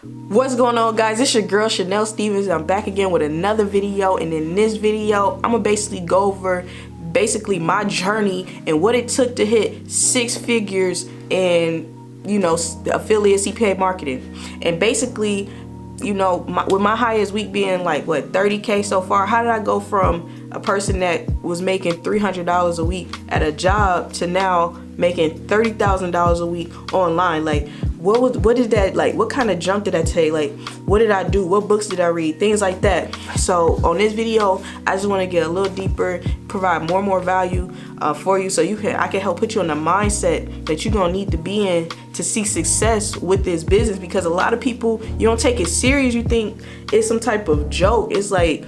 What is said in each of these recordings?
What's going on, guys? It's your girl Chanel Stevens. I'm back again with another video, and in this video I'm gonna basically go over my journey and what it took to hit 6 figures in affiliate CPA marketing. And basically, with my highest week being like what, 30K so far, how did I go from a person that was making $300 a week at a job to now making $30,000 a week online? Like, what did that, like, what kind of jump did I take? Like, what did I do? What books did I read? Things like that. So on this video, I just want to get a little deeper, provide more value for you, so I can help put you in the mindset that you're gonna need to be in to see success with this business. Because a lot of people, you don't take it serious. You think it's some type of joke. It's like,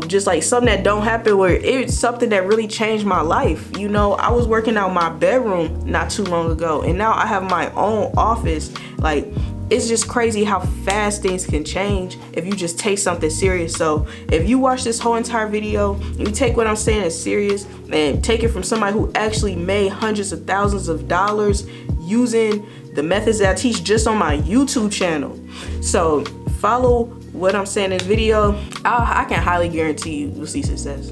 just like something that don't happen, where it's something that really changed my life. I was working out my bedroom not too long ago, and now I have my own office. Like, it's just crazy how fast things can change if you just take something serious. So if you watch this whole entire video, you take what I'm saying as serious and take it from somebody who actually made hundreds of thousands of dollars using the methods that I teach just on my YouTube channel. So follow what I'm saying in this video. I can highly guarantee you will see success.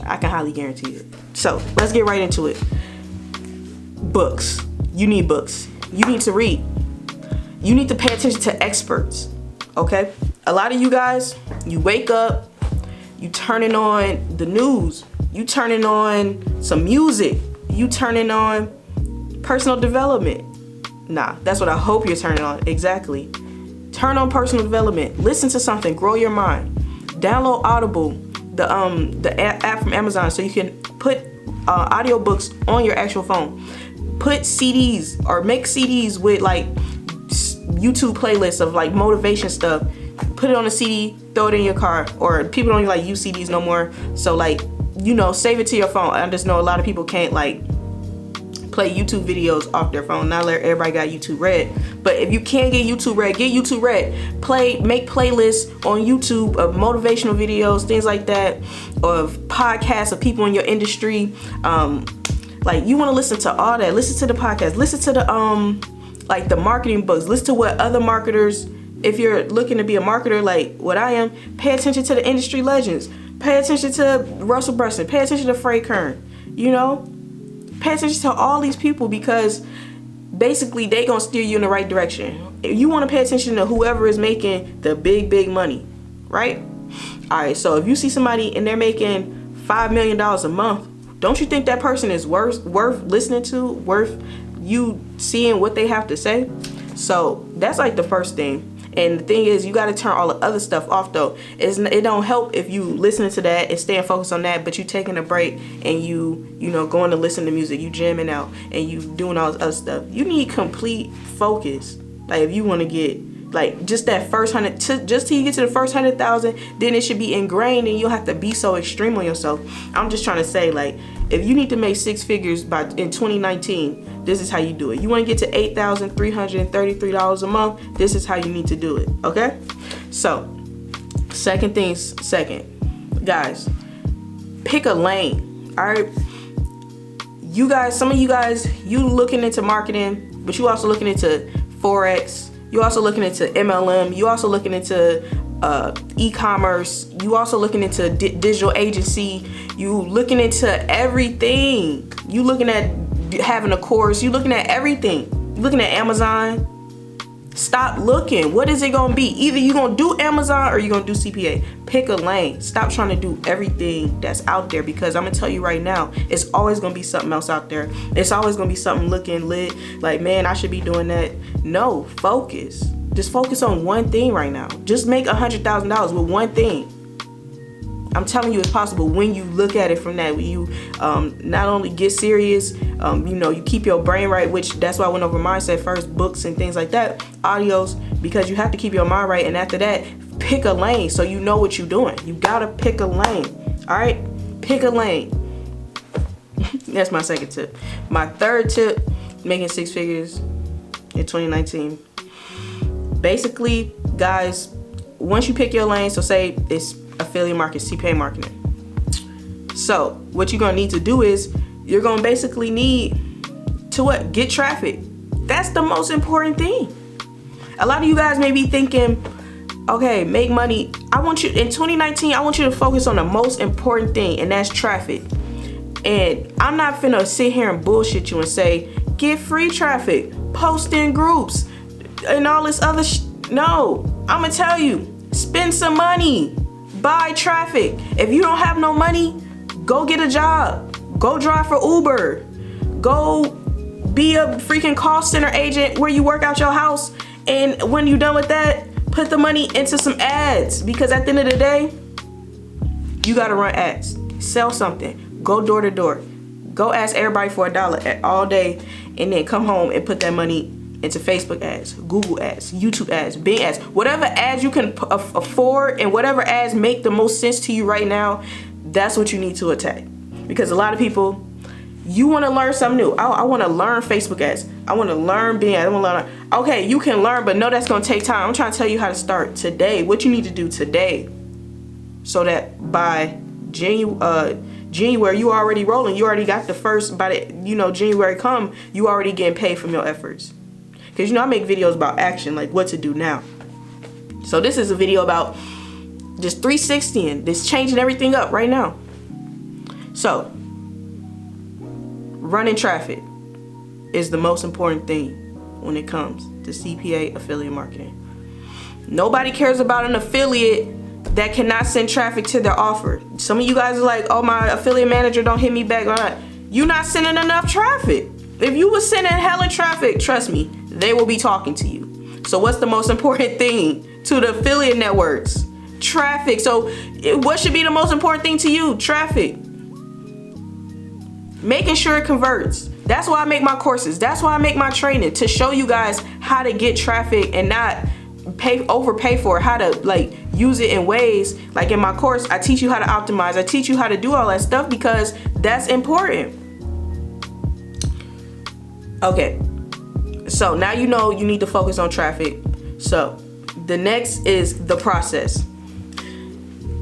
I can highly guarantee it. So let's get right into it. Books. You need books. You need to read. You need to pay attention to experts, okay? A lot of you guys, you wake up, you turning on the news, you turning on some music, you turning on personal development. Nah, that's what I hope you're turning on. Exactly. Turn on personal development. Listen to something. Grow your mind. Download Audible, the app from Amazon, so you can put audiobooks on your actual phone. Put CDs or make CDs with like YouTube playlists of like motivation stuff. Put it on a CD, throw it in your car. Or people don't like use CDs no more, so like, save it to your phone. I just know a lot of people can't like play YouTube videos off their phone. Not everybody got YouTube Red, but if you can get YouTube Red, get YouTube Red. Make playlists on YouTube of motivational videos, things like that, of podcasts of people in your industry. Like, you want to listen to all that. Listen to the podcast. Listen to the like the marketing books. Listen to what other marketers, if you're looking to be a marketer like what I am, pay attention to the industry legends. Pay attention to Russell Brunson. Pay attention to Frank Kern. Pay attention to all these people, because basically they gonna steer you in the right direction. If you want to pay attention to whoever is making the big money, right? All right, so if you see somebody and they're making $5 million a month, don't you think that person is worth listening to, worth you seeing what they have to say? So that's like the first thing. And the thing is, you got to turn all the other stuff off though. It don't help if you listening to that and staying focused on that, but you taking a break and you going to listen to music, you jamming out, and you doing all this other stuff. You need complete focus. Like, if you want to get like just that first 100, just till you get to the first 100,000, then it should be ingrained, and you'll have to be so extreme on yourself. I'm just trying to say, like, if you need to make 6 figures in 2019, this is how you do it. You want to get to $8,333 a month, this is how you need to do it, okay? So, second, guys, pick a lane, all right? You guys, some of you guys, you looking into marketing, but you also looking into Forex, you also looking into MLM, you also looking into e-commerce, you also looking into digital agency, you looking into everything. You looking at having a course, you looking at everything. You looking at Amazon. Stop looking. What is it gonna be? Either you gonna do Amazon or you gonna do CPA. Pick a lane. Stop trying to do everything that's out there, because I'm gonna tell you right now, it's always gonna be something else out there. It's always gonna be something looking lit, like, man, I should be doing that. No, focus. Just focus on one thing right now. Just make $100,000 with one thing. I'm telling you, it's possible when you look at it from that. When you not only get serious, you keep your brain right, which that's why I went over mindset first, books and things like that, audios, because you have to keep your mind right. And after that, pick a lane so you know what you're doing. You gotta pick a lane. All right, pick a lane. That's my second tip. My third tip, making 6 figures in 2019. Basically, guys, once you pick your lane, so say it's affiliate marketing, CPA marketing. So what you're gonna need to do is you're gonna basically need to what? Get traffic. That's the most important thing. A lot of you guys may be thinking, okay, make money. I want you, in 2019, I want you to focus on the most important thing, and that's traffic. And I'm not finna sit here and bullshit you and say, get free traffic, post in groups, and all this other no, I'm gonna tell you, spend some money, buy traffic. If you don't have no money, go get a job, go drive for Uber, go be a freaking call center agent where you work out your house. And when you're done with that, put the money into some ads, because at the end of the day, you gotta run ads. Sell something, go door to door, go ask everybody for $1 all day, and then come home and put that money into Facebook ads, Google ads, YouTube ads, Bing ads, whatever ads you can afford, and whatever ads make the most sense to you right now, that's what you need to attack. Because a lot of people, you want to learn something new. I want to learn Facebook ads. I want to learn Bing ads. I want to learn. Okay, you can learn, but no, that's going to take time. I'm trying to tell you how to start today. What you need to do today, so that by January you already rolling. You already got the first. By the January come, you already getting paid from your efforts. Because I make videos about action, like what to do now. So this is a video about just 360 and this changing everything up right now. So running traffic is the most important thing when it comes to CPA affiliate marketing. Nobody cares about an affiliate that cannot send traffic to their offer. Some of you guys are like, oh, my affiliate manager don't hit me back. All right. You're not sending enough traffic. If you were sending hella traffic, trust me, they will be talking to you. So what's the most important thing to the affiliate networks? Traffic. So what should be the most important thing to you? Traffic. Making sure it converts. That's why I make my courses. That's why I make my training, to show you guys how to get traffic and not overpay for it, how to use it in ways. Like in my course, I teach you how to optimize. I teach you how to do all that stuff, because that's important. Okay, so now you know you need to focus on traffic. So the next is the process.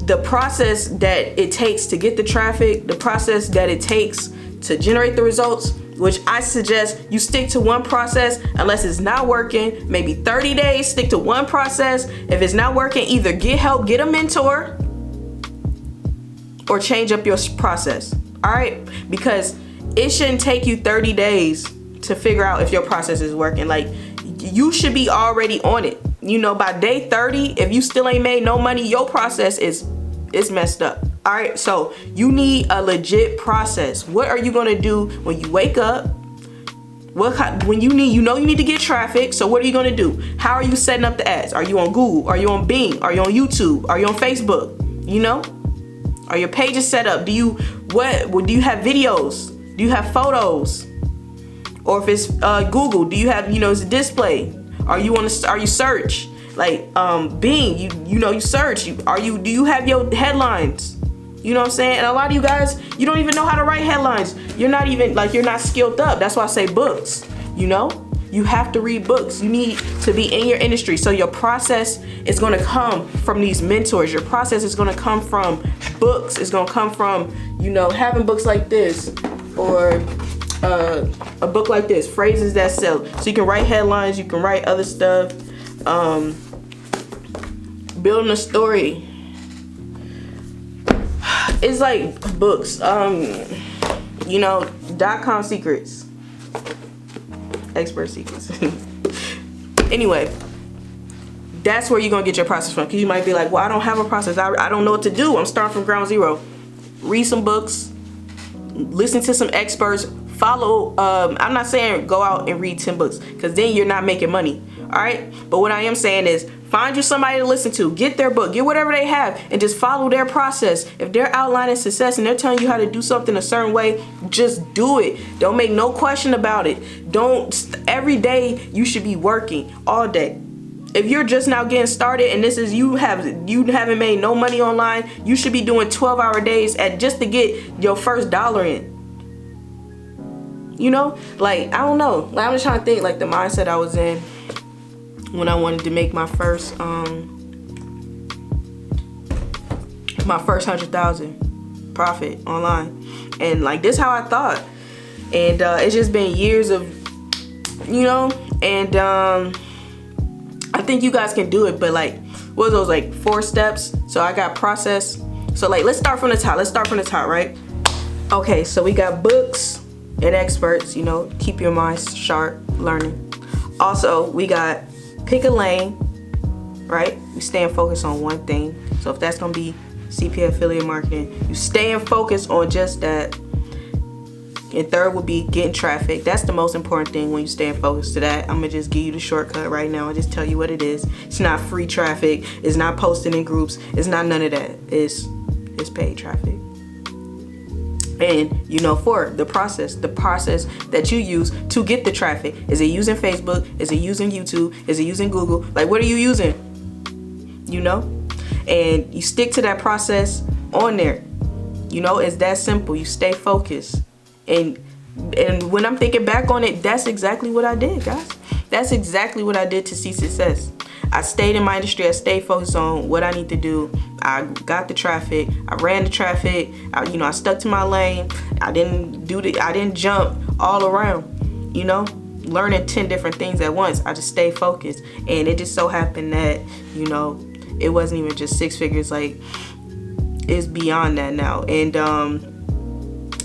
The process that it takes to get the traffic, the process that it takes to generate the results, which I suggest you stick to one process unless it's not working. Maybe 30 days, stick to one process. If it's not working, either get help, get a mentor, or change up your process. All right, because it shouldn't take you 30 days to figure out if your process is working. Like, you should be already on it. By day 30, if you still ain't made no money, your process is messed up. All right, so you need a legit process. What are you gonna do when you wake up? When you need to get traffic. So what are you gonna do? How are you setting up the ads? Are you on Google? Are you on Bing? Are you on YouTube? Are you on Facebook? Are your pages set up? Do you have videos? Do you have photos? Or if it's Google, do you have is it display? Are you search? Like Bing, you search. Do you have your headlines? You know what I'm saying? And a lot of you guys, you don't even know how to write headlines. You're not skilled up. That's why I say books. You have to read books. You need to be in your industry. So your process is going to come from these mentors. Your process is going to come from books. It's going to come from, having books like this, or a book like this, phrases that sell. So you can write headlines, you can write other stuff. Building a story. It's like books. .com secrets. Expert secrets. Anyway, that's where you're gonna get your process from. Because you might be like, well, I don't have a process. I don't know what to do. I'm starting from ground zero. Read some books. Listen to some experts. Follow. I'm not saying go out and read 10 books, because then you're not making money. All right. But what I am saying is, find you somebody to listen to. Get their book. Get whatever they have, and just follow their process. If they're outlining success and they're telling you how to do something a certain way, just do it. Don't make no question about it. Every day you should be working all day. If you're just now getting started and this is you haven't made no money online, you should be doing 12-hour days just to get your first dollar in. I don't know. I'm just trying to think, the mindset I was in when I wanted to make my first 100,000 profit online. And this how I thought. And it's just been years of, and I think you guys can do it, but like, what are those, like 4 steps? So I got process. So like, let's start from the top, right? Okay, so we got books and experts, you know, keep your mind sharp, learning. Also, we got pick a lane, right? You staying focused on one thing. So if that's gonna be CPA affiliate marketing, you staying focused on just that. And third would be getting traffic. That's the most important thing when you stay focused to that. I'm gonna just give you the shortcut right now and just tell you what it is. It's not free traffic. It's not posting in groups. It's not none of that. It's paid traffic. And you know, for the process that you use to get the traffic. Is it using Facebook? Is it using YouTube? Is it using Google? Like, what are you using? You know? And you stick to that process on there. You know, it's that simple. You stay focused. And when I'm thinking back on it, that's exactly what I did, guys. That's exactly what I did to see success. I stayed in my industry. I stayed focused on what I need to do. I got the traffic. I ran the traffic. I stuck to my lane. I didn't jump all around, you know, learning 10 different things at once. I just stayed focused. And it just so happened that, you know, it wasn't even just 6 figures. Like, it's beyond that now. And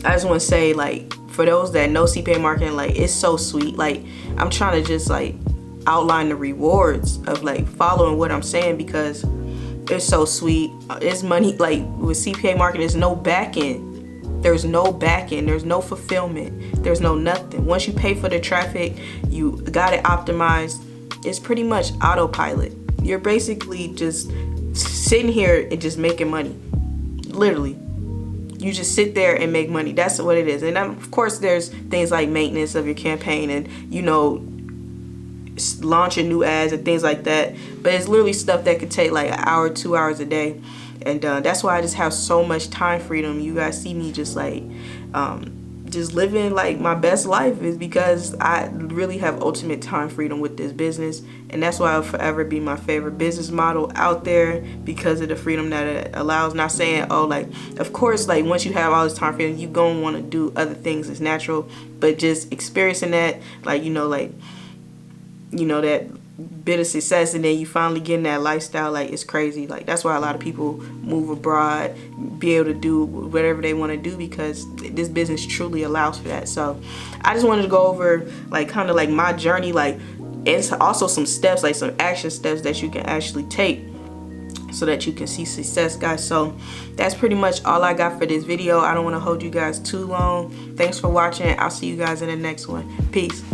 I just want to say, like, for those that know CPA marketing, like, it's so sweet. Like, I'm trying to just like outline the rewards of like following what I'm saying, because it's so sweet. It's money. Like, with CPA marketing, there's no back end. There's no back end. There's no fulfillment. There's no nothing. Once you pay for the traffic, you got it optimized. It's pretty much autopilot. You're basically just sitting here and just making money. Literally. You just sit there and make money. That's what it is. And of course, there's things like maintenance of your campaign and, you know, launching new ads and things like that. But it's literally stuff that could take like an hour, 2 hours a day. And that's why I just have so much time freedom. You guys see me just like just living like my best life, is because I really have ultimate time freedom with this business. And that's why it'll forever be my favorite business model out there, because of the freedom that it allows. Not saying, oh, like, of course, like, once you have all this time freedom, you gonna want to do other things. It's natural. But just experiencing that, like, that bit of success, and then you finally get in that lifestyle, like, it's crazy. Like, that's why a lot of people move abroad, be able to do whatever they want to do, because this business truly allows for that. So I just wanted to go over like kind of like my journey, like, and also some steps, like some action steps that you can actually take so that you can see success, guys. So that's pretty much all I got for this video. I don't want to hold you guys too long. Thanks for watching. I'll see you guys in the next one. Peace.